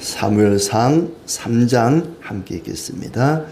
사무엘상 3장 함께 읽겠습니다.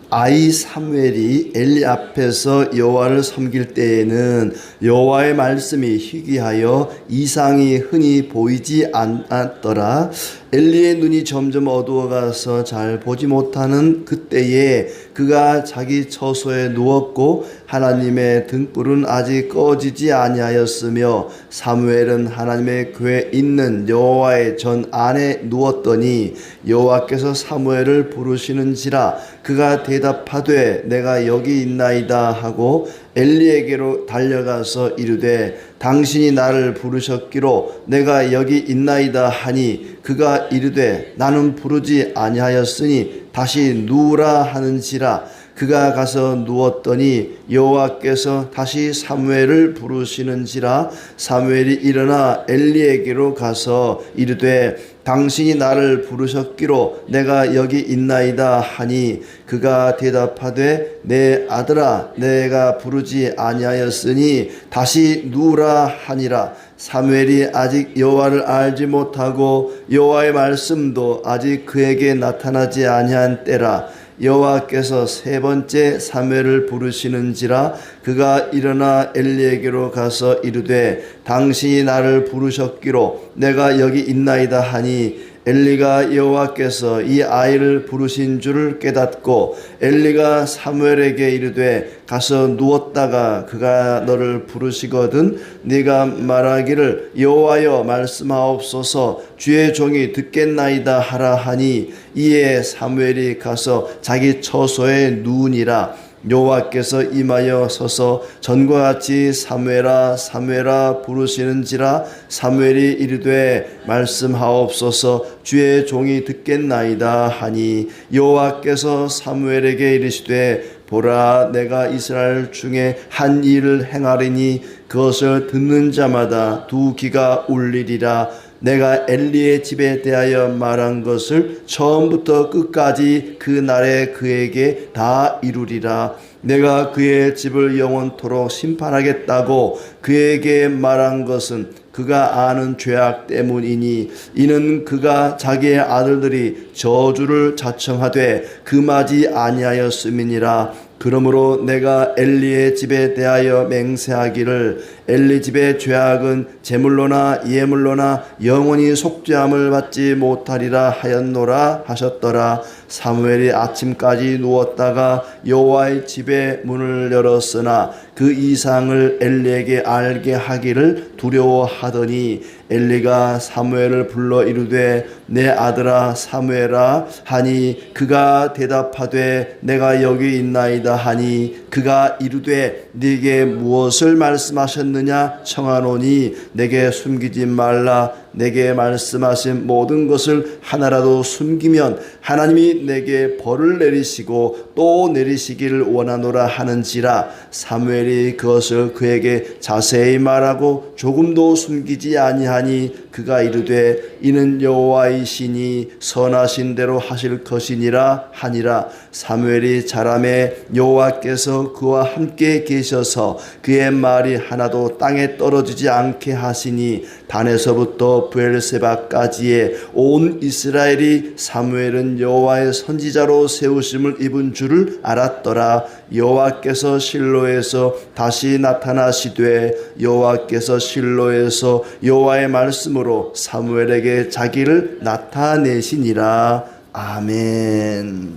아이 사무엘이 엘리 앞에서 여호와를 섬길 때에는 여호와의 말씀이 희귀하여 이상이 흔히 보이지 않았더라. 엘리의 눈이 점점 어두워가서 잘 보지 못하는 그때에 그가 자기 처소에 누웠고 하나님의 등불은 아직 꺼지지 아니하였으며 사무엘은 하나님의 궤에 있는 여호와의 전 안에 누웠더니 여호와께서 사무엘을 부르시는지라 그가 대답하되 내가 여기 있나이다 하고 엘리에게로 달려가서 이르되 당신이 나를 부르셨기로 내가 여기 있나이다 하니 그가 이르되 나는 부르지 아니하였으니 다시 누우라 하는지라. 그가 가서 누웠더니 여호와께서 다시 사무엘을 부르시는지라. 사무엘이 일어나 엘리에게로 가서 이르되 당신이 나를 부르셨기로 내가 여기 있나이다 하니 그가 대답하되 내 아들아 내가 부르지 아니하였으니 다시 누우라 하니라. 사무엘이 아직 여호와를 알지 못하고 여호와의 말씀도 아직 그에게 나타나지 아니한 때라. 여호와께서 세 번째 사무엘을 부르시는지라. 그가 일어나 엘리에게로 가서 이르되 당신이 나를 부르셨기로 내가 여기 있나이다 하니 엘리가 여호와께서 이 아이를 부르신 줄을 깨닫고 엘리가 사무엘에게 이르되 가서 누웠다가 그가 너를 부르시거든 네가 말하기를 여호와여 말씀하옵소서 주의 종이 듣겠나이다 하라 하니 이에 사무엘이 가서 자기 처소에 누우니라. 여호와께서 임하여 서서 전과 같이 사무엘아 사무엘아 부르시는지라. 사무엘이 이르되 말씀하옵소서 주의 종이 듣겠나이다 하니 여호와께서 사무엘에게 이르시되 보라 내가 이스라엘 중에 한 일을 행하리니 그것을 듣는 자마다 두 귀가 울리리라. 내가 엘리의 집에 대하여 말한 것을 처음부터 끝까지 그 날에 그에게 다 이루리라. 내가 그의 집을 영원토록 심판하겠다고 그에게 말한 것은 그가 아는 죄악 때문이니 이는 그가 자기의 아들들이 저주를 자청하되 금하지 아니하였음이니라. 그러므로 내가 엘리의 집에 대하여 맹세하기를 엘리 집의 죄악은 제물로나 예물로나 영원히 속죄함을 받지 못하리라 하였노라 하셨더라. 사무엘이 아침까지 누웠다가 여호와의 집의 문을 열었으나 그 이상을 엘리에게 알게 하기를 두려워하더니 엘리가 사무엘을 불러 이르되 내 아들아 사무엘아 하니 그가 대답하되 내가 여기 있나이다 하니 그가 이르되 네게 무엇을 말씀하셨느냐 청하노니 내게 숨기지 말라. 내게 말씀하신 모든 것을 하나라도 숨기면 하나님이 내게 벌을 내리시고 또 내리시기를 원하노라 하는지라. 사무엘이 그것을 그에게 자세히 말하고 조금도 숨기지 아니하니 그가 이르되 이는 여호와이시니 선하신 대로 하실 것이니라 하니라. 사무엘이 자라매 여호와께서 그와 함께 계셔서 그의 말이 하나도 땅에 떨어지지 않게 하시니 단에서부터 브엘세바까지의 온 이스라엘이 사무엘은 여호와의 선지자로 세우심을 입은 줄을 알았더라. 여호와께서 실로에서 다시 나타나시되 여호와께서 실로에서 여호와의 말씀으로 사무엘에게 자기를 나타내시니라. 아멘.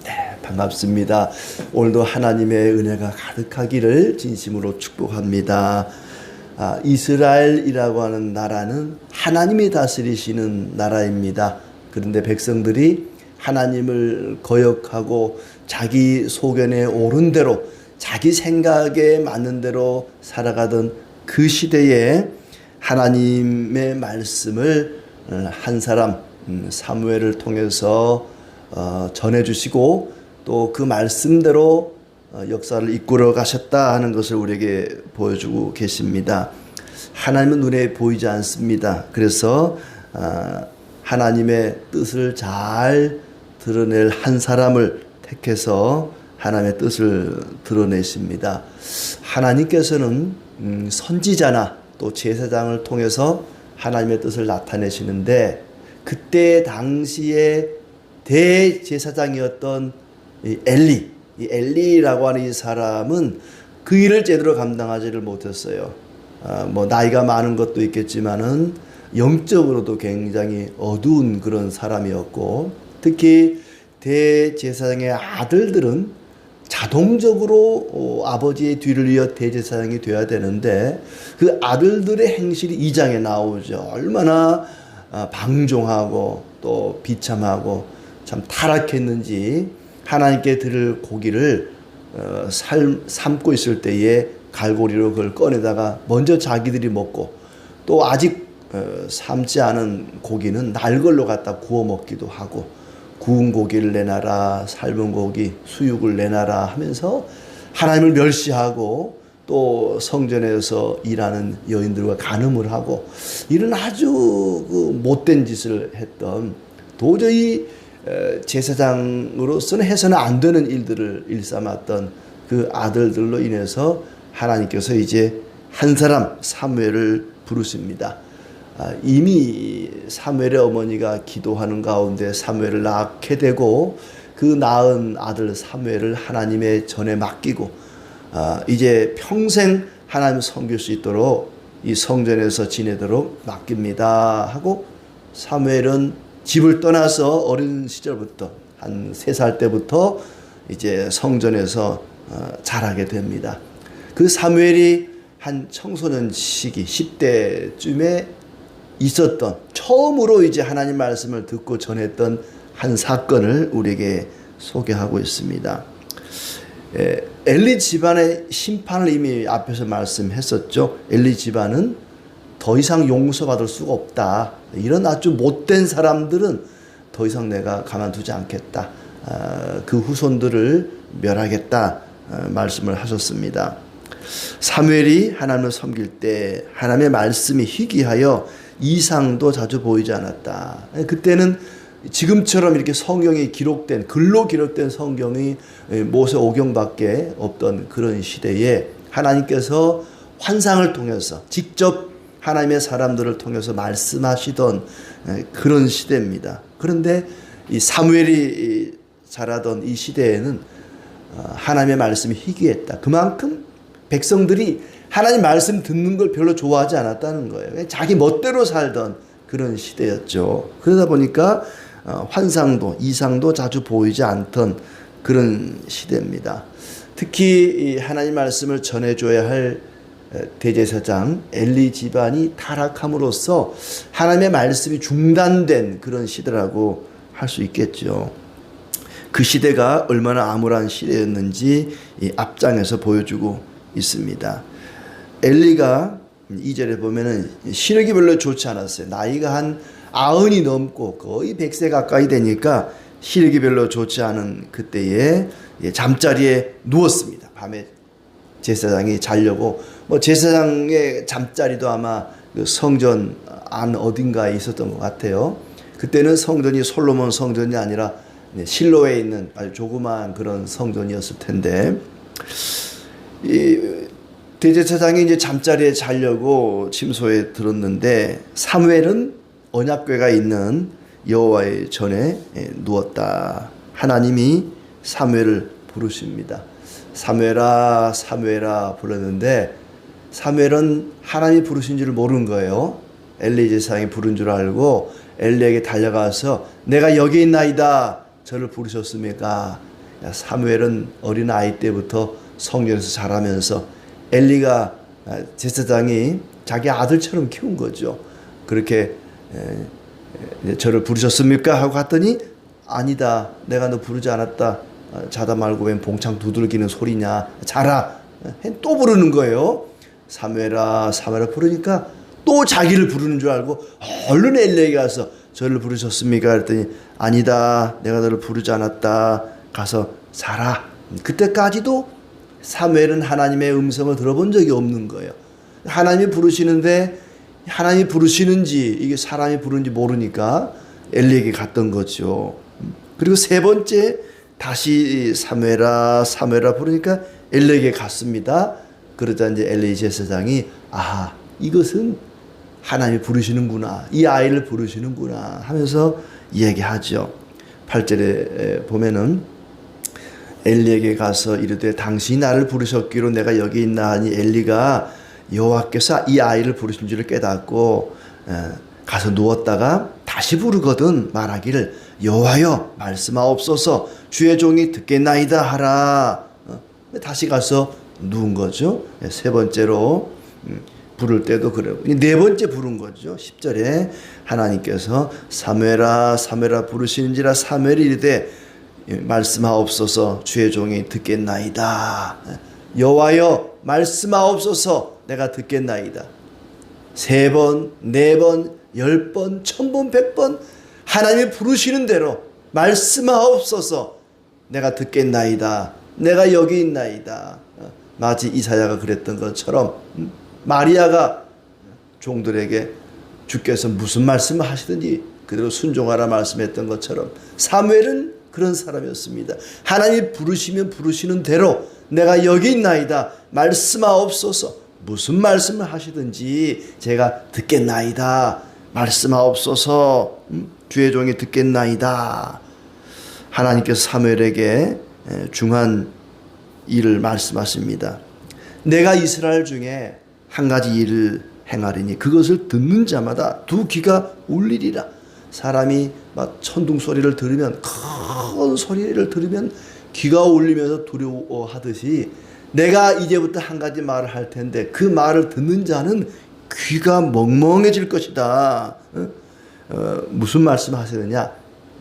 네, 반갑습니다. 오늘도 하나님의 은혜가 가득하기를 진심으로 축복합니다. 이스라엘이라고 하는 나라는 하나님이 다스리시는 나라입니다. 그런데 백성들이 하나님을 거역하고 자기 소견에 옳은 대로 자기 생각에 맞는 대로 살아가던 그 시대에 하나님의 말씀을 한 사람 사무엘을 통해서 전해주시고 또 그 말씀대로 역사를 이끌어 가셨다 하는 것을 우리에게 보여주고 계십니다. 하나님은 눈에 보이지 않습니다. 그래서 하나님의 뜻을 잘 드러낼 한 사람을 택해서 하나님의 뜻을 드러내십니다. 하나님께서는 선지자나 또 제사장을 통해서 하나님의 뜻을 나타내시는데 그때 당시에 대제사장이었던 이 엘리라고 하는 이 사람은 그 일을 제대로 감당하지를 못했어요. 뭐 나이가 많은 것도 있겠지만은 영적으로도 굉장히 어두운 그런 사람이었고, 특히 대제사장의 아들들은 자동적으로 아버지의 뒤를 이어 대제사장이 되어야 되는데 그 아들들의 행실이 2장에 나오죠. 얼마나 방종하고 또 비참하고 참 타락했는지, 하나님께 드릴 고기를 삶고 있을 때에 갈고리로 그걸 꺼내다가 먼저 자기들이 먹고, 또 아직 삶지 않은 고기는 날 걸로 갖다 구워 먹기도 하고, 구운 고기를 내놔라, 삶은 고기, 수육을 내놔라 하면서 하나님을 멸시하고 또 성전에서 일하는 여인들과 간음을 하고, 이런 아주 못된 짓을 했던, 도저히 제사장으로서는 해서는 안 되는 일들을 일삼았던 그 아들들로 인해서 하나님께서 이제 한 사람 사무엘을 부르십니다. 이미 사무엘의 어머니가 기도하는 가운데 사무엘을 낳게 되고, 그 낳은 아들 사무엘을 하나님의 전에 맡기고 이제 평생 하나님 섬길 수 있도록 이 성전에서 지내도록 맡깁니다 하고, 사무엘은 집을 떠나서 어린 시절부터 한 3살 때부터 이제 성전에서 자라게 됩니다. 그 사무엘이 한 청소년 시기 10대쯤에 있었던, 처음으로 이제 하나님 말씀을 듣고 전했던 한 사건을 우리에게 소개하고 있습니다. 엘리 집안의 심판을 이미 앞에서 말씀했었죠. 엘리 집안은 더 이상 용서받을 수가 없다. 이런 아주 못된 사람들은 더 이상 내가 가만두지 않겠다. 그 후손들을 멸하겠다 말씀을 하셨습니다. 사무엘이 하나님을 섬길 때 하나님의 말씀이 희귀하여 이상도 자주 보이지 않았다. 그때는 지금처럼 이렇게 성경이 기록된, 글로 기록된 성경이 모세오경밖에 없던 그런 시대에 하나님께서 환상을 통해서 직접 하나님의 사람들을 통해서 말씀하시던 그런 시대입니다. 그런데 이 사무엘이 자라던 이 시대에는 하나님의 말씀이 희귀했다. 그만큼 백성들이 하나님 말씀 듣는 걸 별로 좋아하지 않았다는 거예요. 자기 멋대로 살던 그런 시대였죠. 그러다 보니까 환상도 이상도 자주 보이지 않던 그런 시대입니다. 특히 하나님 말씀을 전해줘야 할 대제사장 엘리 집안이 타락함으로써 하나님의 말씀이 중단된 그런 시대라고 할 수 있겠죠. 그 시대가 얼마나 암울한 시대였는지 이 앞장에서 보여주고 있습니다. 엘리가 2절에 보면은 시력이 별로 좋지 않았어요. 나이가 한 90이 넘고 거의 100세 가까이 되니까 시력이 별로 좋지 않은 그때에 잠자리에 누웠습니다. 밤에 제사장이 자려고, 뭐 제사장의 잠자리도 아마 그 성전 안 어딘가에 있었던 것 같아요. 그때는 성전이 솔로몬 성전이 아니라 실로에 있는 아주 조그마한 그런 성전이었을 텐데, 이 대제사장이 이제 잠자리에 자려고 침소에 들었는데 사무엘은 언약궤가 있는 여호와의 전에 누웠다. 하나님이 사무엘을 부르십니다. 사무엘아 사무엘아 불렀는데 사무엘은 하나님이 부르신 줄을 모르는 거예요. 엘리 제사장이 부른 줄 알고 엘리에게 달려가서 내가 여기 있나이다. 저를 부르셨습니까? 사무엘은 어린 아이 때부터 성전에서 자라면서 엘리가 제사장이 자기 아들처럼 키운 거죠. 그렇게 저를 부르셨습니까? 하고 갔더니 아니다. 내가 너 부르지 않았다. 자다 말고 웬 봉창 두들기는 소리냐. 자라. 또 부르는 거예요. 사무엘아 사무엘아 부르니까 또 자기를 부르는 줄 알고 얼른 엘리에게 가서 저를 부르셨습니까? 그랬더니 아니다. 내가 너를 부르지 않았다. 가서 자라. 그때까지도 사무엘은 하나님의 음성을 들어본 적이 없는 거예요. 하나님이 부르시는데 하나님이 부르시는지 이게 사람이 부르는지 모르니까 엘리에게 갔던 거죠. 그리고 3번째 다시 사무엘아 사무엘아 부르니까 엘리에게 갔습니다. 그러자 이제 엘리 제사장이 아하 이것은 하나님이 부르시는구나, 이 아이를 부르시는구나 하면서 얘기하죠. 8절에 보면은 엘리에게 가서 이르되 당신이 나를 부르셨기로 내가 여기 있나 하니 엘리가 여호와께서 이 아이를 부르신 줄을 깨닫고 가서 누웠다가 다시 부르거든 말하기를 여호와여 말씀하옵소서 주의 종이 듣겠나이다 하라. 다시 가서 누운 거죠. 세 번째로 부를 때도 그래요. 네 번째 부른 거죠. 10절에 하나님께서 사무엘아 사무엘아 부르시는지라 사무엘이 이르되 말씀하옵소서 주의 종이 듣겠나이다. 여호와여 말씀하옵소서 내가 듣겠나이다. 3번, 4번, 10번, 1000번, 100번 하나님이 부르시는 대로 말씀하옵소서 내가 듣겠나이다. 내가 여기 있나이다. 마치 이사야가 그랬던 것처럼 마리아가 종들에게 주께서 무슨 말씀을 하시든지 그대로 순종하라 말씀했던 것처럼 사무엘은 그런 사람이었습니다. 하나님이 부르시면 부르시는 대로 내가 여기 있나이다. 말씀하옵소서. 무슨 말씀을 하시든지 제가 듣겠나이다. 말씀하옵소서. 주의 종이 듣겠나이다. 하나님께서 사무엘에게 중한 일을 말씀하십니다. 내가 이스라엘 중에 한 가지 일을 행하리니 그것을 듣는 자마다 두 귀가 울리리라. 사람이 막 천둥 소리를 들으면 큰 소리를 들으면 귀가 울리면서 두려워하듯이 내가 이제부터 한 가지 말을 할 텐데 그 말을 듣는 자는 귀가 멍멍해질 것이다. 무슨 말씀 하시느냐?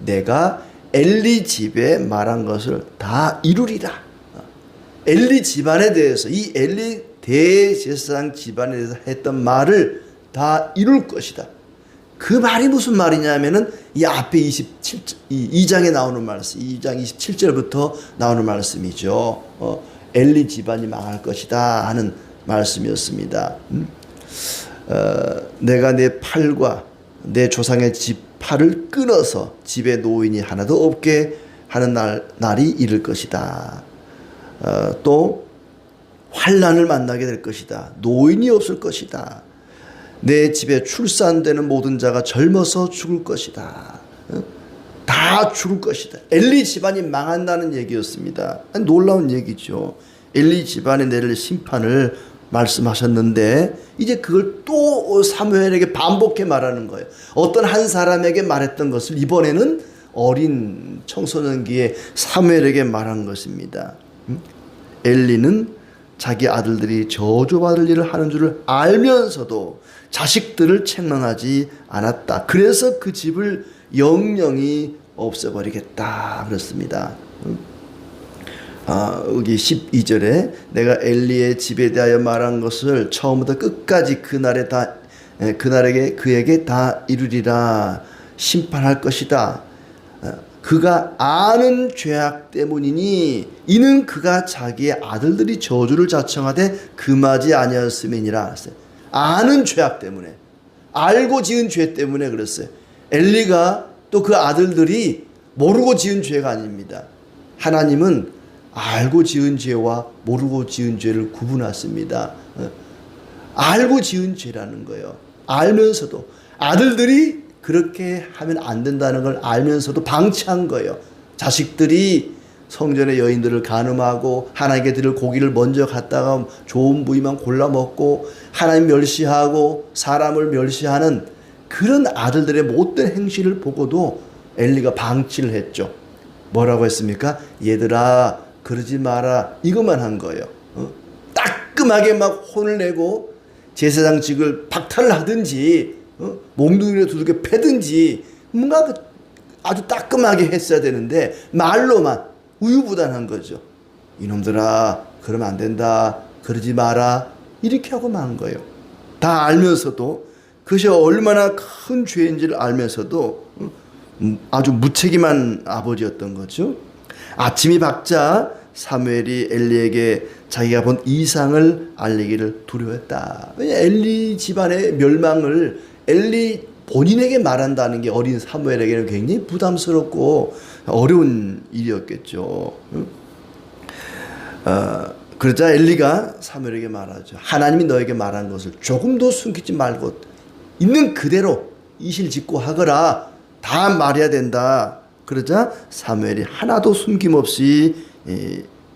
내가 엘리 집에 말한 것을 다 이루리라. 엘리 집안에 대해서 이 엘리 대제사장 집안에 대해서 했던 말을 다 이룰 것이다. 그 말이 무슨 말이냐면은 이 앞에 2장에 나오는 말씀, 2장 27절부터 나오는 말씀이죠. 엘리 집안이 망할 것이다 하는 말씀이었습니다. 내가 내 팔과 내 조상의 집 팔을 끊어서 집에 노인이 하나도 없게 하는 날이 이를 것이다. 또 환난을 만나게 될 것이다. 노인이 없을 것이다. 내 집에 출산되는 모든 자가 젊어서 죽을 것이다. 다 죽을 것이다. 엘리 집안이 망한다는 얘기였습니다. 놀라운 얘기죠. 엘리 집안에 내릴 심판을 말씀하셨는데 이제 그걸 또 사무엘에게 반복해 말하는 거예요. 어떤 한 사람에게 말했던 것을 이번에는 어린 청소년기에 사무엘에게 말한 것입니다. 엘리는 자기 아들들이 저주받을 일을 하는 줄을 알면서도 자식들을 책망하지 않았다. 그래서 그 집을 영영히 없애버리겠다 그렇습니다. 여기 12절에 내가 엘리의 집에 대하여 말한 것을 처음부터 끝까지 그날에게 그에게 다 이루리라. 심판할 것이다. 그가 아는 죄악 때문이니 이는 그가 자기의 아들들이 저주를 자청하되 금하지 아니하였음이니라. 아는 죄악 때문에, 알고 지은 죄 때문에 그랬어요. 엘리가 또 그 아들들이 모르고 지은 죄가 아닙니다. 하나님은 알고 지은 죄와 모르고 지은 죄를 구분하십니다. 알고 지은 죄라는 거예요. 알면서도 아들들이 그렇게 하면 안 된다는 걸 알면서도 방치한 거예요. 자식들이 성전의 여인들을 간음하고 하나님께 드릴 고기를 먼저 갖다가 좋은 부위만 골라 먹고 하나님 멸시하고 사람을 멸시하는 그런 아들들의 못된 행실을 보고도 엘리가 방치를 했죠. 뭐라고 했습니까? 얘들아 그러지 마라 이것만 한 거예요. 따끔하게 막 혼을 내고 제사장직을 박탈을 하든지 몽둥이로 두들겨 패든지 뭔가 아주 따끔하게 했어야 되는데 말로만 우유부단한 거죠. 이놈들아 그러면 안 된다 그러지 마라 이렇게 하고 만 거예요. 다 알면서도 그것이 얼마나 큰 죄인지를 알면서도 아주 무책임한 아버지였던 거죠. 아침이 밝자 사무엘이 엘리에게 자기가 본 이상을 알리기를 두려워했다. 왜냐 엘리 집안의 멸망을 엘리 본인에게 말한다는 게 어린 사무엘에게는 굉장히 부담스럽고 어려운 일이었겠죠. 그러자 엘리가 사무엘에게 말하죠. 하나님이 너에게 말한 것을 조금도 숨기지 말고 있는 그대로 이실직고 하거라. 다 말해야 된다. 그러자 사무엘이 하나도 숨김없이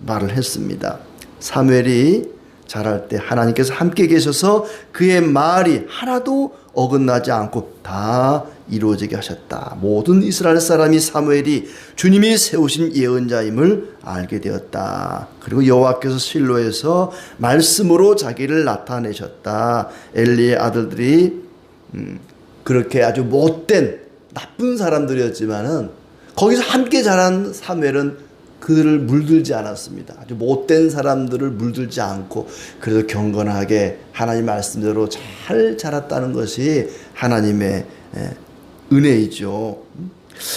말을 했습니다. 사무엘이 자랄 때 하나님께서 함께 계셔서 그의 말이 하나도 어긋나지 않고 다 이루어지게 하셨다. 모든 이스라엘 사람이 사무엘이 주님이 세우신 예언자임을 알게 되었다. 그리고 여호와께서 실로에서 말씀으로 자기를 나타내셨다. 엘리의 아들들이 그렇게 아주 못된 나쁜 사람들이었지만은 거기서 함께 자란 사무엘은 그들을 물들지 않았습니다. 아주 못된 사람들을 물들지 않고 그래도 경건하게 하나님 말씀대로 잘 자랐다는 것이 하나님의 은혜이죠.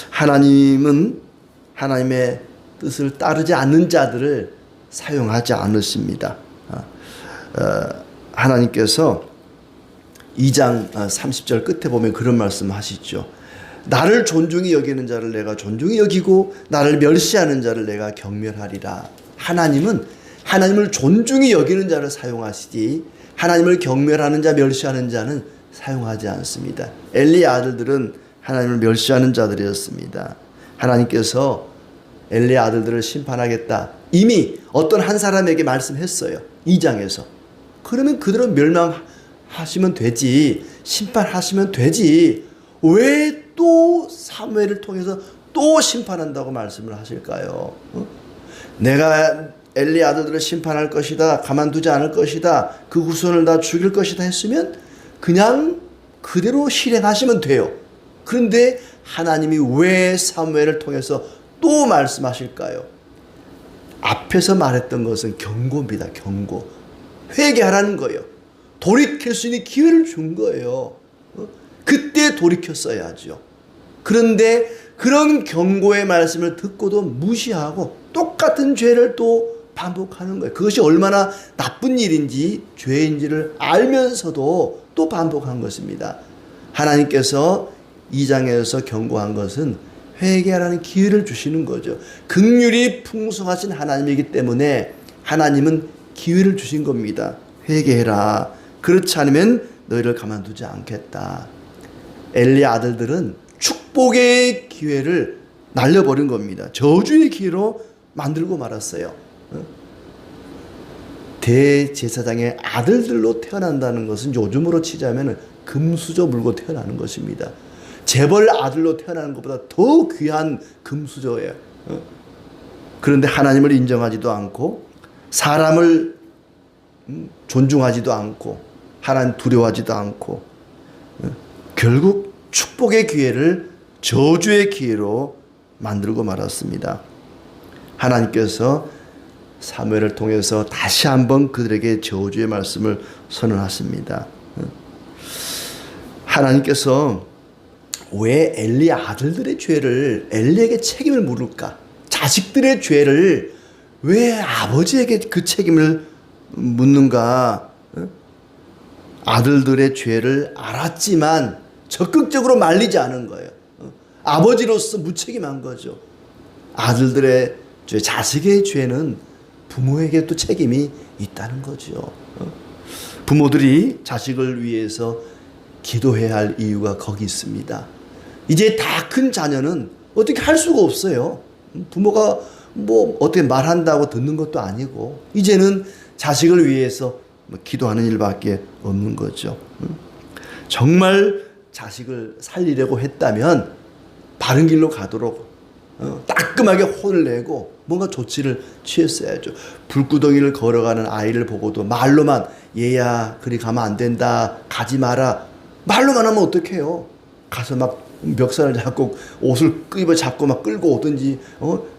하나님은 하나님의 뜻을 따르지 않는 자들을 사용하지 않으십니다. 하나님께서 2장 30절 끝에 보면 그런 말씀 하시죠. 나를 존중히 여기는 자를 내가 존중히 여기고 나를 멸시하는 자를 내가 경멸하리라. 하나님은 하나님을 존중히 여기는 자를 사용하시지 하나님을 경멸하는 자, 멸시하는 자는 사용하지 않습니다. 엘리의 아들들은 하나님을 멸시하는 자들이었습니다. 하나님께서 엘리의 아들들을 심판하겠다. 이미 어떤 한 사람에게 말씀했어요. 2장에서. 그러면 그들은 멸망하시면 되지. 심판하시면 되지. 왜 또 사무엘을 통해서 또 심판한다고 말씀을 하실까요? 내가 엘리 아들들을 심판할 것이다. 가만두지 않을 것이다. 그 후손을 다 죽일 것이다 했으면 그냥 그대로 실행하시면 돼요. 그런데 하나님이 왜 사무엘을 통해서 또 말씀하실까요? 앞에서 말했던 것은 경고입니다. 경고. 회개하라는 거예요. 돌이킬 수 있는 기회를 준 거예요. 그때 돌이켰어야죠. 그런데 그런 경고의 말씀을 듣고도 무시하고 똑같은 죄를 또 반복하는 거예요. 그것이 얼마나 나쁜 일인지 죄인지를 알면서도 또 반복한 것입니다. 하나님께서 2장에서 경고한 것은 회개하라는 기회를 주시는 거죠. 긍휼이 풍성하신 하나님이기 때문에 하나님은 기회를 주신 겁니다. 회개해라. 그렇지 않으면 너희를 가만두지 않겠다. 엘리 아들들은 축복의 기회를 날려버린 겁니다. 저주의 기회로 만들고 말았어요. 대제사장의 아들들로 태어난다는 것은 요즘으로 치자면 금수저 물고 태어나는 것입니다. 재벌 아들로 태어나는 것보다 더 귀한 금수저예요. 그런데 하나님을 인정하지도 않고 사람을 존중하지도 않고 하나님 두려워하지도 않고 결국 축복의 기회를 저주의 기회로 만들고 말았습니다. 하나님께서 사무엘을 통해서 다시 한번 그들에게 저주의 말씀을 선언하십니다. 하나님께서 왜 엘리 아들들의 죄를 엘리에게 책임을 물을까? 자식들의 죄를 왜 아버지에게 그 책임을 묻는가? 아들들의 죄를 알았지만 적극적으로 말리지 않은 거예요. 아버지로서 무책임한 거죠. 아들들의 죄, 자식의 죄는 부모에게 또 책임이 있다는 거죠. 부모들이 자식을 위해서 기도해야 할 이유가 거기 있습니다. 이제 다 큰 자녀는 어떻게 할 수가 없어요. 부모가 뭐 어떻게 말한다고 듣는 것도 아니고 이제는 자식을 위해서 기도하는 일밖에 없는 거죠. 정말 자식을 살리려고 했다면 바른 길로 가도록 따끔하게 혼을 내고 뭔가 조치를 취했어야죠. 불구덩이를 걸어가는 아이를 보고도 말로만 얘야 그리 가면 안 된다 가지 마라 말로만 하면 어떡해요. 가서 막 멱살을 잡고 옷을 끄집어 잡고 막 끌고 오든지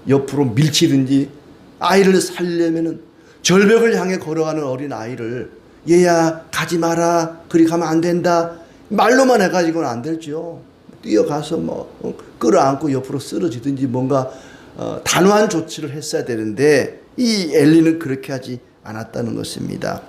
옆으로 밀치든지 아이를 살리려면은 절벽을 향해 걸어가는 어린 아이를 얘야 가지 마라 그리 가면 안 된다 말로만 해가지고는 안 되죠. 뛰어가서 뭐 끌어안고 옆으로 쓰러지든지 뭔가 단호한 조치를 했어야 되는데 이 엘리는 그렇게 하지 않았다는 것입니다.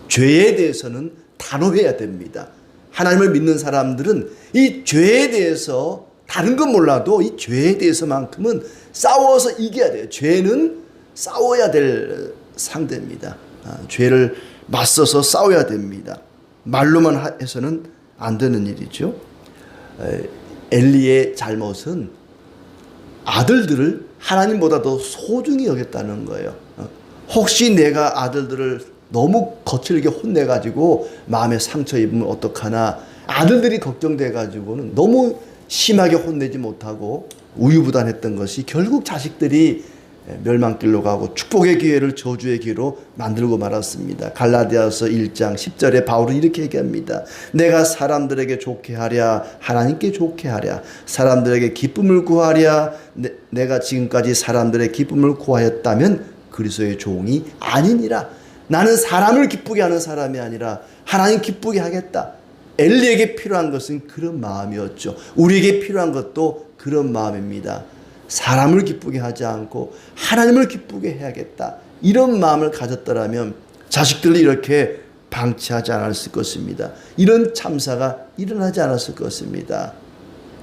죄에 대해서는 단호해야 됩니다. 하나님을 믿는 사람들은 이 죄에 대해서 다른 건 몰라도 이 죄에 대해서만큼은 싸워서 이겨야 돼요. 죄는 싸워야 될 상대입니다. 죄를 맞서서 싸워야 됩니다. 말로만 해서는 안 되는 일이죠. 엘리의 잘못은 아들들을 하나님보다 더 소중히 여겼다는 거예요. 혹시 내가 아들들을 너무 거칠게 혼내가지고 마음에 상처 입으면 어떡하나, 아들들이 걱정돼가지고는 너무 심하게 혼내지 못하고 우유부단했던 것이 결국 자식들이 멸망길로 가고 축복의 기회를 저주의 기회로 만들고 말았습니다. 갈라디아서 1장 10절에 바울은 이렇게 얘기합니다. 내가 사람들에게 좋게 하랴 하나님께 좋게 하랴, 사람들에게 기쁨을 구하랴 내가 지금까지 사람들의 기쁨을 구하였다면 그리스도의 종이 아니니라. 나는 사람을 기쁘게 하는 사람이 아니라 하나님 기쁘게 하겠다. 엘리에게 필요한 것은 그런 마음이었죠. 우리에게 필요한 것도 그런 마음입니다. 사람을 기쁘게 하지 않고 하나님을 기쁘게 해야겠다. 이런 마음을 가졌더라면 자식들을 이렇게 방치하지 않았을 것입니다. 이런 참사가 일어나지 않았을 것입니다.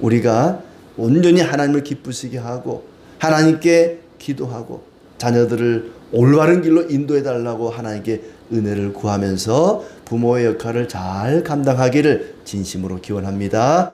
우리가 온전히 하나님을 기쁘시게 하고 하나님께 기도하고 자녀들을 올바른 길로 인도해 달라고 하나님께 은혜를 구하면서 부모의 역할을 잘 감당하기를 진심으로 기원합니다.